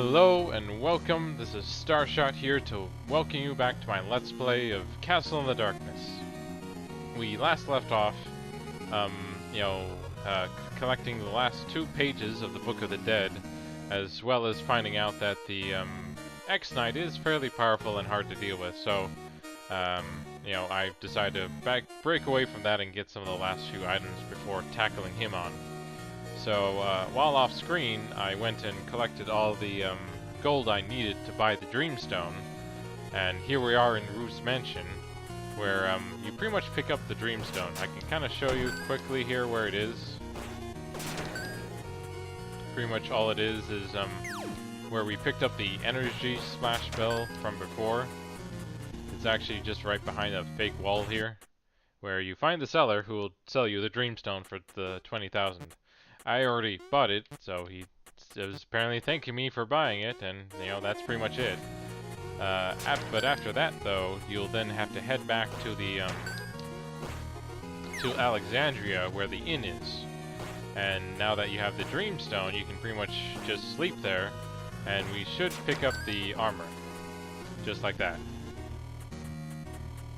Hello and welcome, this is STarshot here to welcome you back to my Let's Play of Castle in the Darkness. We last left off, collecting the last 2 pages of the Book of the Dead, as well as finding out that the X-Knight is fairly powerful and hard to deal with, so, I decided to break away from that and get some of the last few items before tackling him on. So, while off screen, I went and collected all the gold I needed to buy the Dreamstone, and here we are in Ruth's mansion, where you pretty much pick up the Dreamstone. I can kind of show you quickly here where it is. Pretty much all it is where we picked up the energy splash bell from before. It's actually just right behind a fake wall here, where you find the seller who will sell you the Dreamstone for the 20,000. I already bought it, so he was apparently thanking me for buying it, and that's pretty much it. But after that, though, you'll then have to head back to the to Alexandria, where the inn is. And now that you have the Dreamstone, you can pretty much just sleep there, and we should pick up the armor, just like that.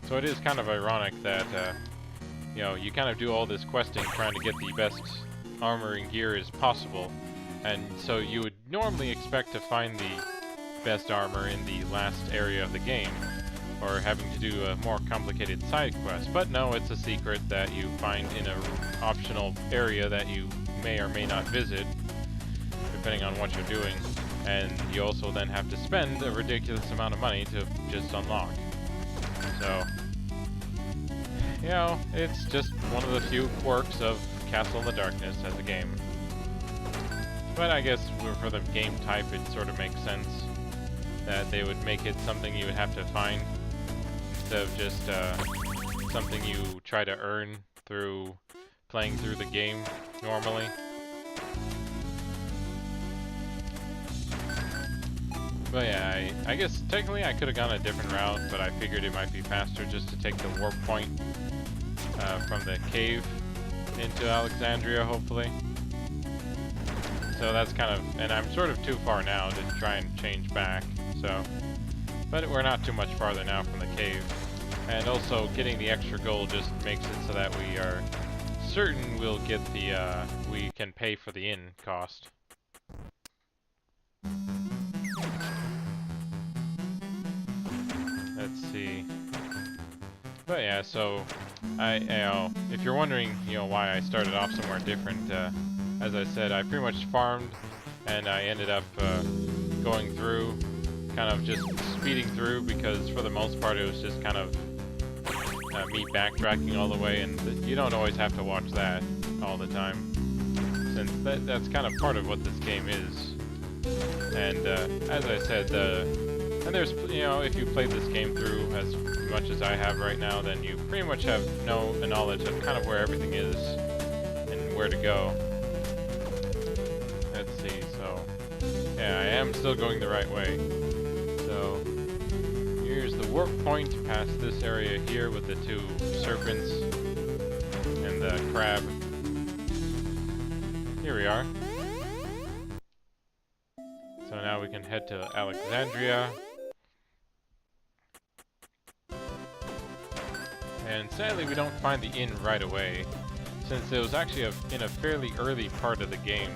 So it is kind of ironic that you kind of do all this questing trying to get the best armor and gear as possible, and so you would normally expect to find the best armor in the last area of the game, or having to do a more complicated side quest, but no, it's a secret that you find in an optional area that you may or may not visit, depending on what you're doing, and you also then have to spend a ridiculous amount of money to just unlock. So, it's just one of the few quirks of Castle in the Darkness as a game. But I guess for the game type, it sort of makes sense that they would make it something you would have to find, instead of just something you try to earn through playing through the game normally. But yeah, I guess technically I could have gone a different route, but I figured it might be faster just to take the warp point from the cave into Alexandria, hopefully. So that's kind of, and I'm sort of too far now to try and change back, so, but we're not too much farther now from the cave. And also getting the extra gold just makes it so that we are certain we'll get the, we can pay for the inn cost. Let's see. But yeah, so if you're wondering, why I started off somewhere different, as I said, I pretty much farmed, and I ended up going through, kind of just speeding through, because for the most part it was just kind of me backtracking all the way, and you don't always have to watch that all the time, since that's kind of part of what this game is. And as I said, and there's, if you played this game through as much as I have right now, then you pretty much have a knowledge of kind of where everything is and where to go. Let's see, so, yeah, I am still going the right way. So, here's the warp point past this area here with the 2 serpents and the crab. Here we are. So now we can head to Alexandria. And sadly we don't find the inn right away, since it was actually in a fairly early part of the game,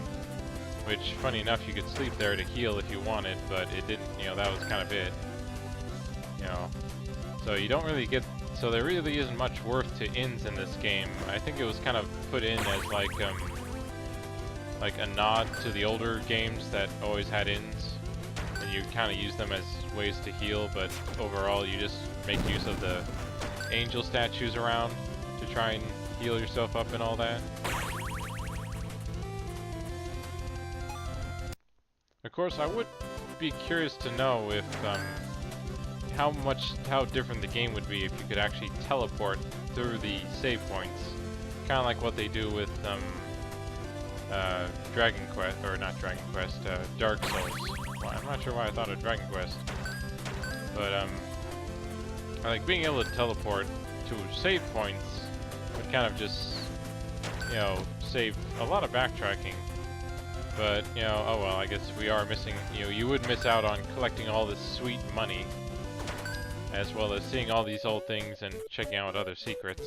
which, funny enough, you could sleep there to heal if you wanted, but it didn't, that was kind of it. So you don't really get, so there really isn't much worth to inns in this game. I think it was kind of put in as like a nod to the older games that always had inns, and you kind of use them as ways to heal, but overall you just make use of the angel statues around to try and heal yourself up and all that. Of course, I would be curious to know if how different the game would be if you could actually teleport through the save points, kind of like what they do with Dragon Quest, or not Dragon Quest, Dark Souls. Well, I'm not sure why I thought of Dragon Quest, but I like being able to teleport to save points would kind of just, save a lot of backtracking. But, you know, oh well, I guess we are missing, you know, you would miss out on collecting all this sweet money, as well as seeing all these old things and checking out other secrets.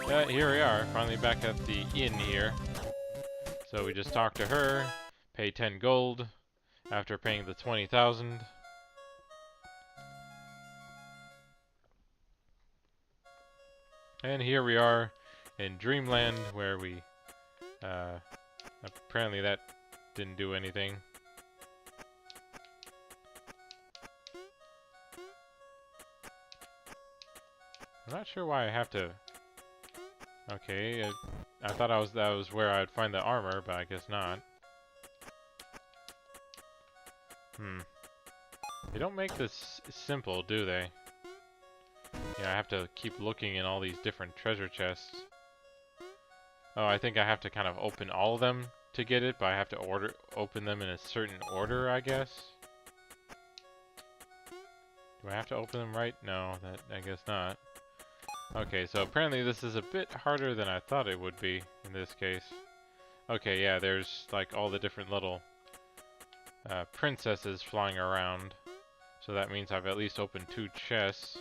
Here we are, finally back at the inn here. So we just talked to her, pay 10 gold, after paying the 20,000. And here we are in Dreamland, where we, apparently that didn't do anything. I'm not sure why I have to... Okay, I thought that was where I would find the armor, but I guess not. They don't make this simple, do they? Yeah, I have to keep looking in all these different treasure chests. Oh, I think I have to kind of open all of them to get it, but I have to open them in a certain order, I guess. Do I have to open them right? No, I guess not. Okay, so apparently this is a bit harder than I thought it would be in this case. Okay, yeah, there's like all the different little princesses flying around. So that means I've at least opened 2 chests.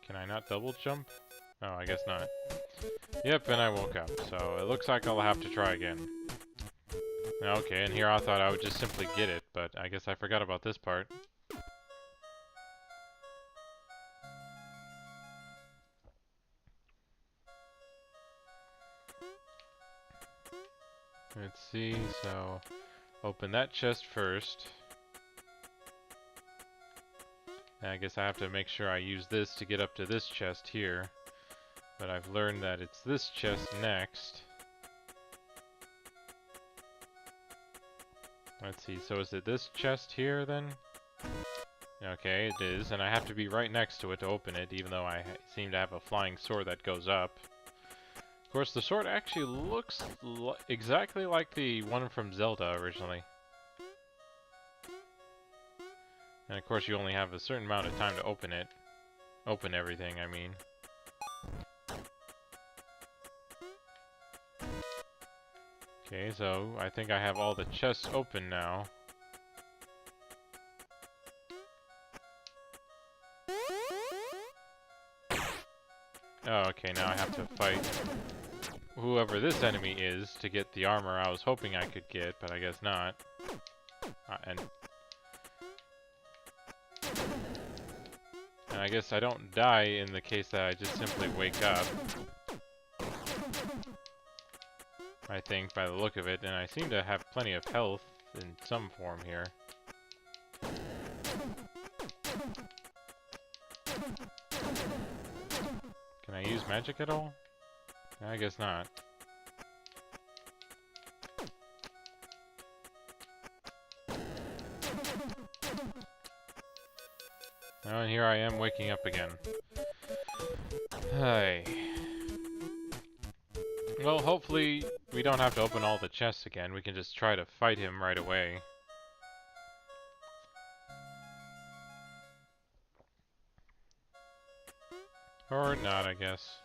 Can I not double jump? Oh, I guess not. Yep, and I woke up, so it looks like I'll have to try again. Okay, and here I thought I would just simply get it, but I guess I forgot about this part. Let's see, so open that chest first. And I guess I have to make sure I use this to get up to this chest here. But I've learned that it's this chest next. Let's see, so is it this chest here then? Okay, it is, and I have to be right next to it to open it, even though I seem to have a flying sword that goes up. Of course, the sword actually looks exactly like the one from Zelda originally. And of course, you only have a certain amount of time to open it. Open everything, I mean. Okay, so I think I have all the chests open now. Oh, okay, now I have to fight whoever this enemy is to get the armor I was hoping I could get, but I guess not. And I guess I don't die in the case that I just simply wake up. I think, by the look of it, and I seem to have plenty of health in some form here. Can I use magic at all? I guess not. Oh, and here I am waking up again. Hey. Well, hopefully we don't have to open all the chests again. We can just try to fight him right away. Or not, I guess.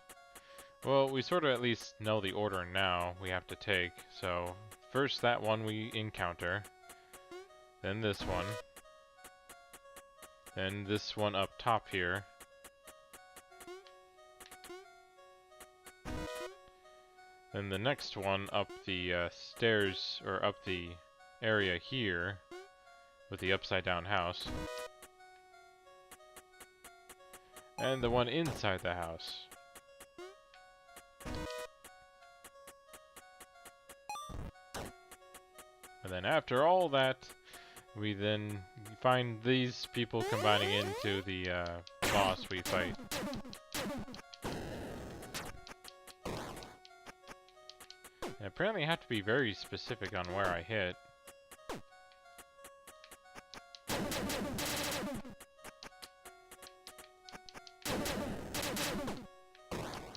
Well, we sort of at least know the order now we have to take. So, first that one we encounter. Then this one. Then this one up top here. Then the next one up the stairs, or up the area here, with the upside down house. And the one inside the house. And then after all that, we then find these people combining into the boss we fight. And apparently I have to be very specific on where I hit.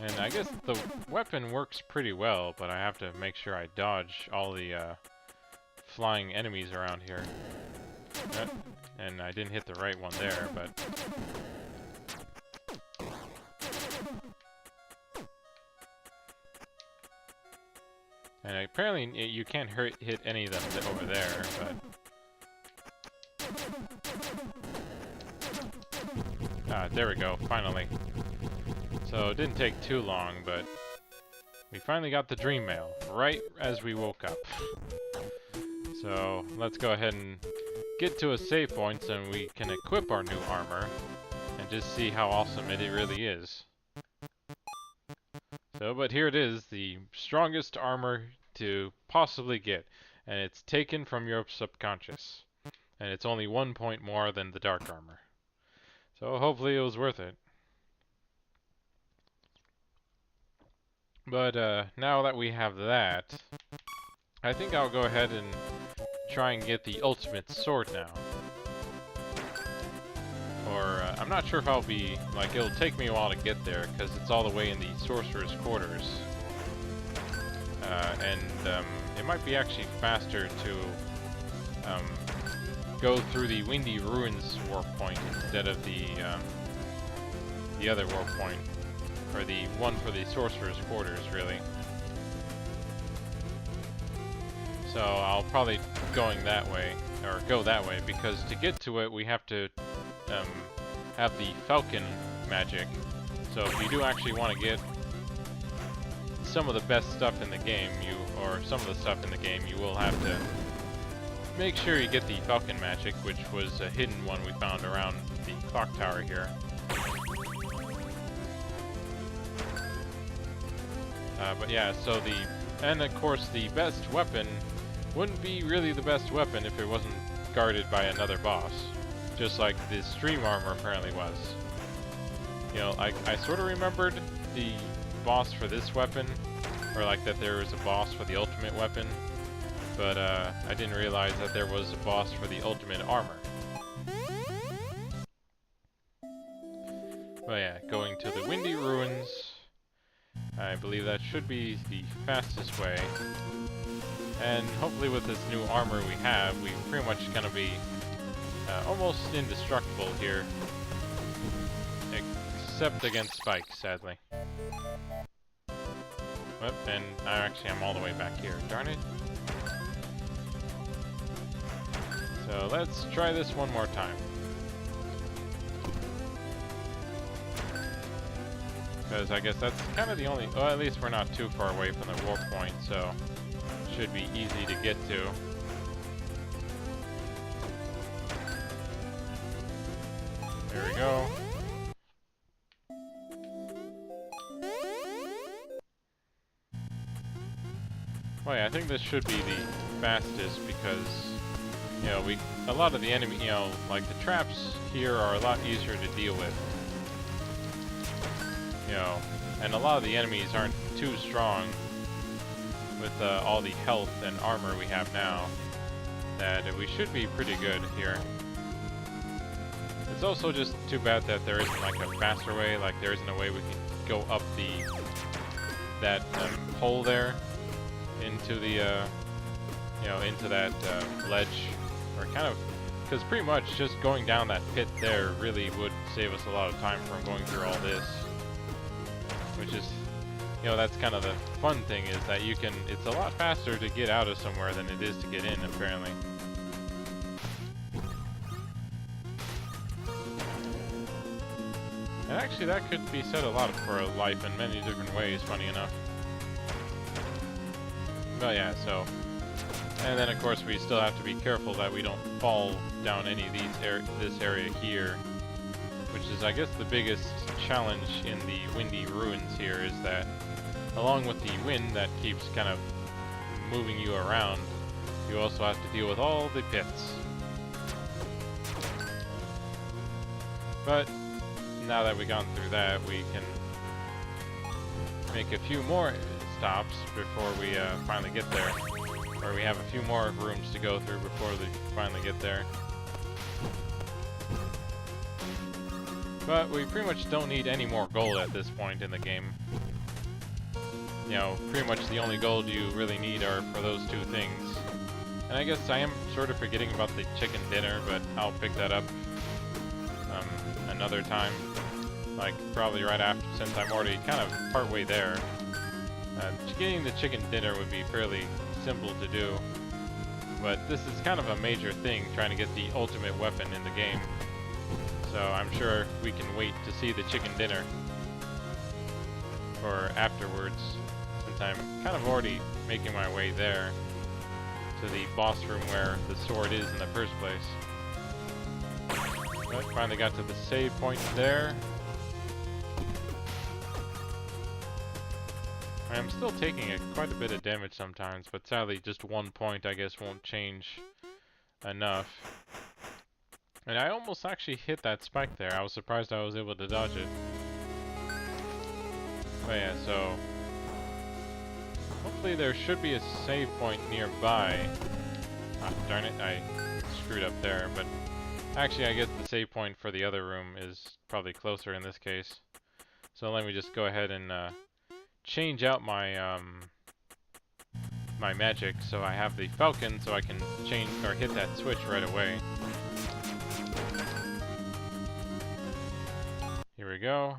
And I guess the weapon works pretty well, but I have to make sure I dodge all the flying enemies around here. And I didn't hit the right one there, but... And apparently you can't hit any of them over there, but... there we go, finally. So it didn't take too long, but we finally got the dream mail, right as we woke up. So let's go ahead and get to a save point so we can equip our new armor and just see how awesome it really is. So, but here it is, the strongest armor to possibly get, and it's taken from your subconscious. And it's only 1 point more than the dark armor. So hopefully it was worth it. But now that we have that, I think I'll go ahead and try and get the ultimate sword now. Or, I'm not sure if I'll be, like, it'll take me a while to get there, because it's all the way in the Sorcerer's Quarters. It might be actually faster to go through the Windy Ruins warp point instead of the other warp point, or the one for the Sorcerer's Quarters, really. So I'll probably go that way, because to get to it we have to have the Falcon magic. So if you do actually want to get some of the best stuff in the game, some of the stuff in the game, you will have to make sure you get the Falcon magic, which was a hidden one we found around the clock tower here. But yeah, so and of course the best weapon wouldn't be really the best weapon if it wasn't guarded by another boss, just like the stream armor apparently was. You know, I sort of remembered the boss for this weapon, or like that there was a boss for the ultimate weapon, but I didn't realize that there was a boss for the ultimate armor. But yeah, going to the Windy Ruins, I believe that should be the fastest way. And hopefully with this new armor we have, we're pretty much gonna be almost indestructible here. Except against spikes, sadly. Whoop, and I'm all the way back here. Darn it. So let's try this one more time. Because I guess that's kind of the only... Well, at least we're not too far away from the warp point, so... should be easy to get to. There we go. Well, yeah, I think this should be the fastest because, you know, a lot of the enemy, you know, like the traps here are a lot easier to deal with. You know, and a lot of the enemies aren't too strong with all the health and armor we have now, that we should be pretty good here. It's also just too bad that there isn't like a faster way, like there isn't a way we can go up that hole there into the you know, into that ledge, or kind of, because pretty much just going down that pit there really would save us a lot of time from going through all this, which is, you know, that's kind of the fun thing, is that you can, it's a lot faster to get out of somewhere than it is to get in, apparently. And actually that could be said a lot for life in many different ways, funny enough. But yeah, so, and then of course we still have to be careful that we don't fall down any of this area here, which is, I guess, the biggest challenge in the Windy Ruins here, is that along with the wind that keeps kind of moving you around, you also have to deal with all the pits. But now that we've gone through that, we can make a few more stops before we finally get there. Or we have a few more rooms to go through before we finally get there. But we pretty much don't need any more gold at this point in the game. You know, pretty much the only gold you really need are for those two things. And I guess I am sort of forgetting about the chicken dinner, but I'll pick that up another time. Like, probably right after, since I'm already kind of partway there. Getting the chicken dinner would be fairly simple to do, but this is kind of a major thing, trying to get the ultimate weapon in the game. So I'm sure we can wait to see the chicken dinner, or afterwards, since I'm kind of already making my way there to the boss room where the sword is in the first place. But finally got to the save point there. I'm still taking quite a bit of damage sometimes, but sadly just 1 point I guess won't change enough. And I almost actually hit that spike there. I was surprised I was able to dodge it. But yeah, so hopefully there should be a save point nearby. Ah, darn it, I screwed up there, but actually I guess the save point for the other room is probably closer in this case. So let me just go ahead and change out my my magic so I have the Falcon so I can change or hit that switch right away. Here we go.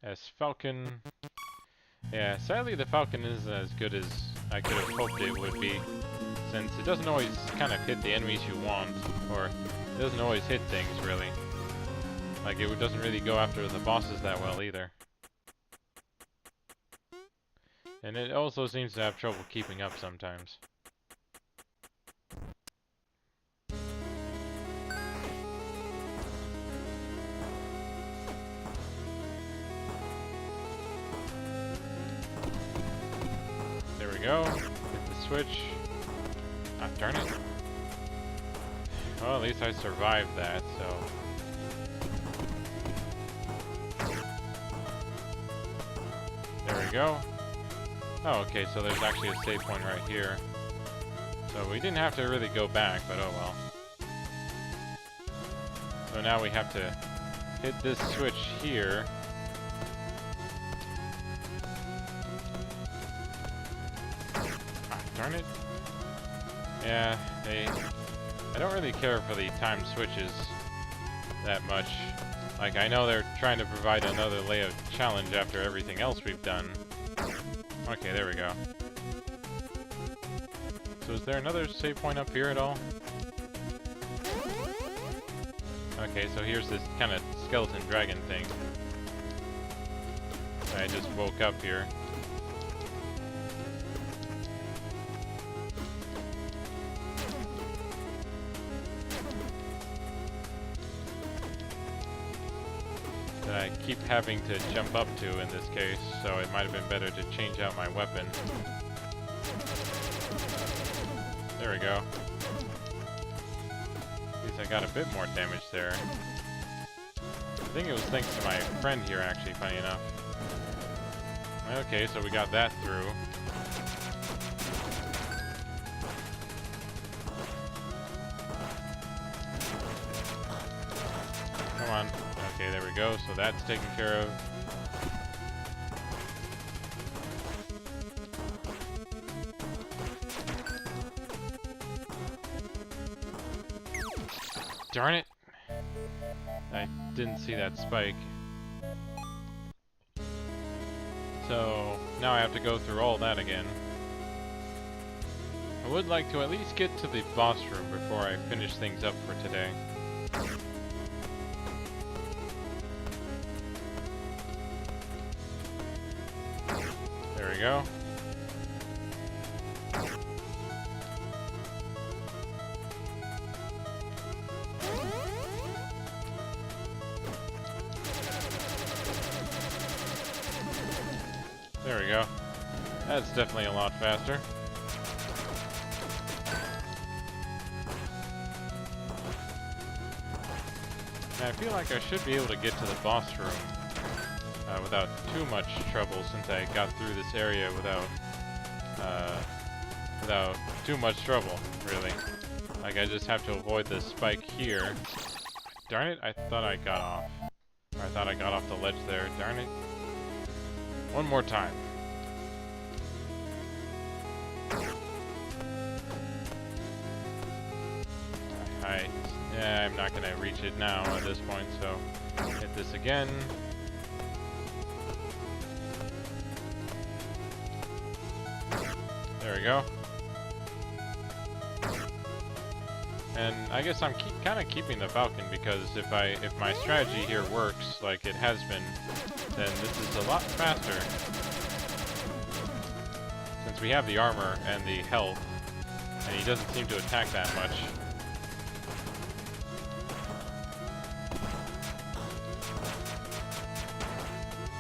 S Falcon. Yeah, sadly the Falcon isn't as good as I could have hoped it would be, since it doesn't always kind of hit the enemies you want, or it doesn't always hit things really. Like, it doesn't really go after the bosses that well either. And it also seems to have trouble keeping up sometimes. There we go. Hit the switch. Ah, darn it. Well, at least I survived that, so... There we go. Oh, okay, so there's actually a save point right here. So we didn't have to really go back, but oh well. So now we have to hit this switch here. Ah, darn it. Yeah, I don't really care for the timed switches that much. Like, I know they're trying to provide another layout challenge after everything else we've done. Okay, there we go. So is there another save point up here at all? Okay, so here's this kind of skeleton dragon thing. I just woke up here. That I keep having to jump up to in this case, so it might have been better to change out my weapon. There we go. At least I got a bit more damage there. I think it was thanks to my friend here, actually, funny enough. Okay, so we got that through. Come on. Okay, there we go. So that's taken care of. Darn it! I didn't see that spike. So now I have to go through all that again. I would like to at least get to the boss room before I finish things up for today. There we go. There we go. That's definitely a lot faster. And I feel like I should be able to get to the boss room without too much trouble, since I got through this area without too much trouble, really. Like, I just have to avoid this spike here. Darn it, I thought I got off. Or I thought I got off the ledge there, darn it. One more time. Yeah, I'm not gonna reach it now at this point, so hit this again. There we go. And I guess I'm kind of keeping the Falcon because if my strategy here works like it has been, then this is a lot faster. Since we have the armor and the health, and he doesn't seem to attack that much.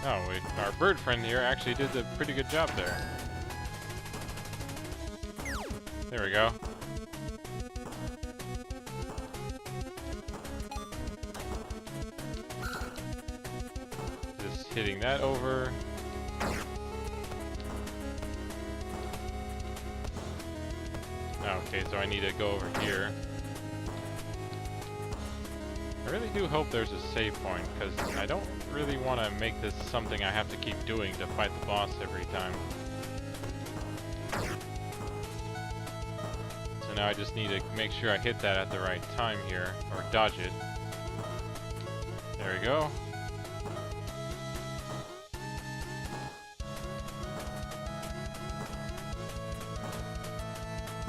Oh, our bird friend here actually did a pretty good job there. There we go. Just hitting that over. Okay, so I need to go over here. I really do hope there's a save point, because I don't really want to make this something I have to keep doing to fight the boss every time. So now I just need to make sure I hit that at the right time here, or dodge it. There we go.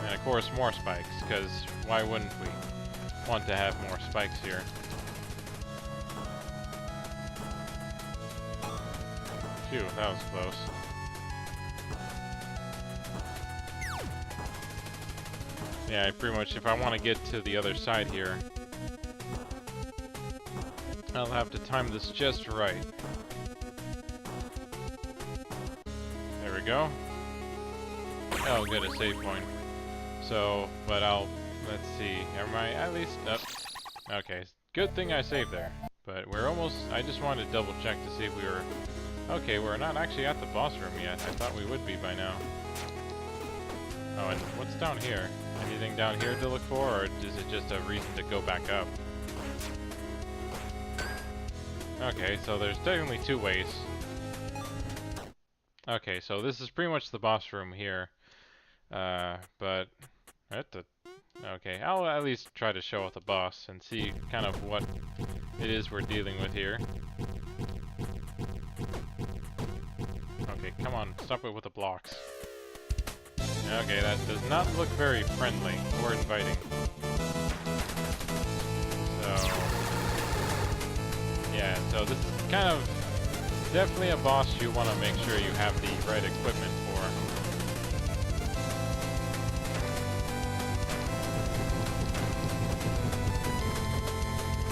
And of course more spikes, because why wouldn't we want to have more spikes here? Phew, that was close. Yeah, pretty much if I want to get to the other side here, I'll have to time this just right. There we go. Oh, good, a save point. So, but let's see, am I at least up? Okay, good thing I saved there. But we're almost, I just wanted to double check to see if we were, okay, we're not actually at the boss room yet. I thought we would be by now. Oh, and what's down here? Anything down here to look for, or is it just a reason to go back up? Okay, so there's definitely two ways. Okay, so this is pretty much the boss room here. But okay, I'll at least try to show off the boss and see kind of what it is we're dealing with here. Okay, come on, stop it with the blocks. Okay, that does not look very friendly or inviting. So, yeah, so this is kind of definitely a boss you want to make sure you have the right equipment for.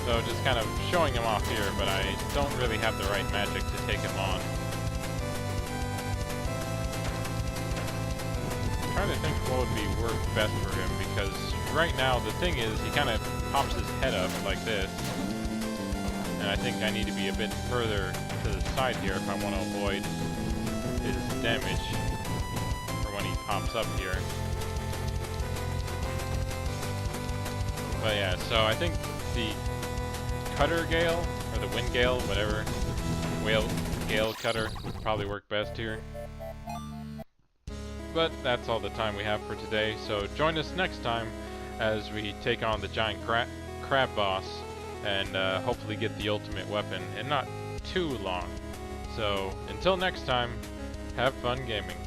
So just kind of showing him off here, but I don't really have the right magic to take him on. I'm trying to think what would be work best for him, because right now the thing is he kind of pops his head up like this. And I think I need to be a bit further to the side here if I want to avoid his damage for when he pops up here. But yeah, so I think the Cutter Gale, or the Wind Gale, whatever, Gale Cutter would probably work best here. But that's all the time we have for today, so join us next time as we take on the giant crab boss and hopefully get the ultimate weapon in not too long. So until next time, have fun gaming.